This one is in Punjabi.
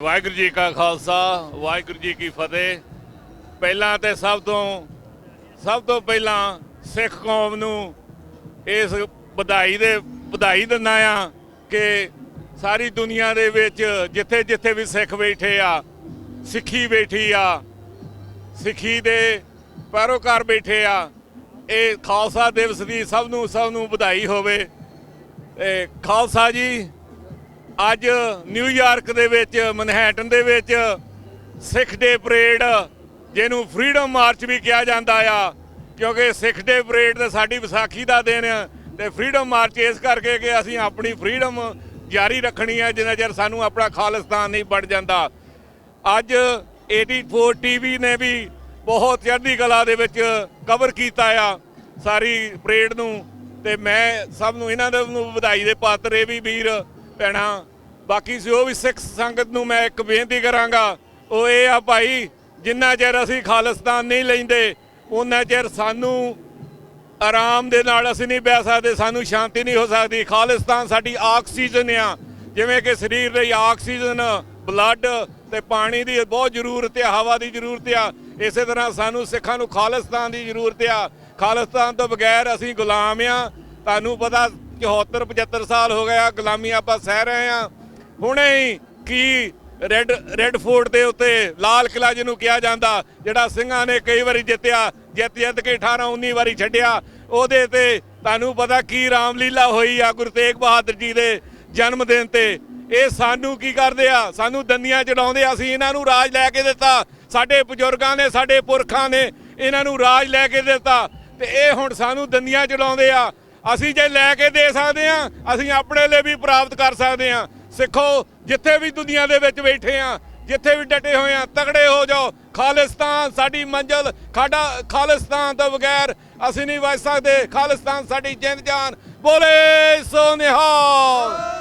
ਵਾਹਿਗੁਰੂ ਜੀ ਕਾ ਖਾਲਸਾ ਵਾਹਿਗੁਰੂ ਜੀ ਕੀ ਫਤਿਹ। ਪਹਿਲਾਂ ਤੇ ਸਭ ਤੋਂ ਪਹਿਲਾਂ ਸਿੱਖ ਕੌਮ ਨੂੰ ਇਸ ਵਧਾਈ ਦਿੰਦਾ ਆ ਕਿ ਸਾਰੀ ਦੁਨੀਆ ਦੇ ਵਿੱਚ ਜਿੱਥੇ ਜਿੱਥੇ ਵੀ ਸਿੱਖ ਬੈਠੇ ਆ, ਸਿੱਖੀ ਬੈਠੀ ਆ, ਸਿੱਖੀ ਦੇ ਪੈਰੋਕਾਰ ਬੈਠੇ ਆ, ਇਹ ਖਾਲਸਾ ਦਿਵਸ ਦੀ ਸਭ ਨੂੰ ਵਧਾਈ ਹੋਵੇ। ਖਾਲਸਾ ਜੀ ਅੱਜ ਨਿਊਯਾਰਕ ਦੇ ਵਿੱਚ ਮਨਹੈਟਨ ਦੇ ਵਿੱਚ ਸਿੱਖ ਡੇ ਪਰੇਡ, ਜਿਹਨੂੰ ਫਰੀडम ਮਾਰਚ ਵੀ ਕਿਹਾ ਜਾਂਦਾ ਆ, ਕਿਉਂਕਿ ਸਿੱਖ ਡੇ ਪਰੇਡ ਤੇ ਸਾਡੀ ਵਿਸਾਖੀ ਦਾ ਦਿਨ ਤੇ ਫਰੀडम ਮਾਰਚ ਇਸ ਕਰਕੇ ਕਿ ਅਸੀਂ ਆਪਣੀ ਫਰੀडम ਜਾਰੀ ਰੱਖਣੀ ਹੈ ਜਿੰਨਾ ਚਿਰ ਸਾਨੂੰ ਆਪਣਾ ਖਾਲਿਸਤਾਨ ਨਹੀਂ ਬਣ ਜਾਂਦਾ। ਅੱਜ 84 ਟੀਵੀ ਨੇ ਵੀ ਬਹੁਤ ਚੜ੍ਹਦੀ ਕਲਾ ਦੇ ਵਿੱਚ ਕਵਰ ਕੀਤਾ ਆ ਸਾਰੀ ਪਰੇਡ ਨੂੰ, ਤੇ ਮੈਂ ਸਭ ਨੂੰ ਇਹਨਾਂ ਦੇ ਨੂੰ ਵਧਾਈ ਦੇ ਪਾਤਰ ਇਹ ਵੀ ਵੀਰ ਭੈਣਾ। ਬਾਕੀ ਜੋ ਵੀ ਸਿੱਖ ਸੰਗਤ ਨੂੰ ਮੈਂ ਇੱਕ ਬੇਨਤੀ ਕਰਾਂਗਾ, ਉਹ ਇਹ ਆ ਭਾਈ, ਜਿੰਨਾ ਚਿਰ ਅਸੀਂ ਖਾਲਿਸਤਾਨ ਨਹੀਂ ਲੈਂਦੇ ਉਹਨਾਂ ਚਿਰ ਸਾਨੂੰ ਆਰਾਮ ਦੇ ਨਾਲ ਅਸੀਂ ਨਹੀਂ ਬਹਿ ਸਕਦੇ, ਸਾਨੂੰ ਸ਼ਾਂਤੀ ਨਹੀਂ ਹੋ ਸਕਦੀ। ਖਾਲਿਸਤਾਨ ਸਾਡੀ ਆਕਸੀਜਨ ਆ, ਜਿਵੇਂ ਕਿ ਸਰੀਰ ਲਈ ਆਕਸੀਜਨ, ਬਲੱਡ ਤੇ ਪਾਣੀ ਦੀ ਬਹੁਤ ਜ਼ਰੂਰਤ ਆ, ਹਵਾ ਦੀ ਜ਼ਰੂਰਤ ਆ, ਇਸੇ ਤਰ੍ਹਾਂ ਸਾਨੂੰ ਸਿੱਖਾਂ ਨੂੰ ਖਾਲਿਸਤਾਨ ਦੀ ਜ਼ਰੂਰਤ ਆ। ਖਾਲਿਸਤਾਨ ਤੋਂ ਬਗੈਰ ਅਸੀਂ ਗੁਲਾਮ ਆ। ਤੁਹਾਨੂੰ ਪਤਾ 74-75 ਸਾਲ ਹੋ ਗਿਆ ਗੁਲਾਮੀ ਆਪਾਂ ਸਹਿ ਰਹੇ ਆ। ਹੁਣੇ ਹੀ ਕੀ ਰੈੱਡ ਫੋਰਟ ਦੇ ਉੱਤੇ ਲਾਲ ਕਿਲਾ ਜਿਹਨੂੰ ਕਿਹਾ ਜਾਂਦਾ, ਜਿਹੜਾ ਸਿੰਘਾਂ ਨੇ ਕਈ ਵਾਰੀ ਜਿੱਤਿਆ, ਜਿੱਤ ਕੇ 18-19 ਵਾਰੀ ਛੱਡਿਆ, ਉਹਦੇ ਤੇ ਤੁਹਾਨੂੰ ਪਤਾ ਕੀ ਰਾਮਲੀਲਾ ਹੋਈ ਆ ਗੁਰੂ ਤੇਗ ਬਹਾਦਰ ਜੀ ਦੇ ਜਨਮ ਦਿਨ ਤੇ। ਇਹ ਸਾਨੂੰ ਕੀ ਕਰਦੇ ਆ, ਸਾਨੂੰ ਦੰਦੀਆਂ ਚੜਾਉਂਦੇ ਆ। ਅਸੀਂ ਇਹਨਾਂ ਨੂੰ ਰਾਜ ਲੈ ਕੇ ਦਿੱਤਾ, ਸਾਡੇ ਬਜ਼ੁਰਗਾਂ ਨੇ, ਸਾਡੇ ਪੁਰਖਾਂ ਨੇ ਇਹਨਾਂ ਨੂੰ ਰਾਜ ਲੈ ਕੇ ਦਿੱਤਾ, ਤੇ ਇਹ ਹੁਣ ਸਾਨੂੰ ਦੰਦੀਆਂ ਚੜਾਉਂਦੇ ਆ। ਅਸੀਂ ਜੇ ਲੈ ਕੇ ਦੇ ਸਕਦੇ ਆ, ਅਸੀਂ ਆਪਣੇ ਲਈ ਵੀ ਪ੍ਰਾਪਤ ਕਰ ਸਕਦੇ ਆ। ਸਿੱਖੋ, ਜਿੱਥੇ ਵੀ ਦੁਨੀਆ ਦੇ ਵਿੱਚ ਬੈਠੇ ਆ, ਜਿੱਥੇ ਵੀ ਡਟੇ ਹੋਏ ਆ, ਤਗੜੇ ਹੋ ਜਾਓ। ਖਾਲਿਸਤਾਨ ਸਾਡੀ ਮੰਜ਼ਿਲ, ਖਾਲਿਸਤਾਨ ਤੋਂ ਬਗੈਰ ਅਸੀਂ ਨਹੀਂ ਵੱਜ ਸਕਦੇ। ਖਾਲਿਸਤਾਨ ਸਾਡੀ ਜਿੰਦ ਜਾਨ। ਬੋਲੇ ਸੋ ਨਿਹਾਲ।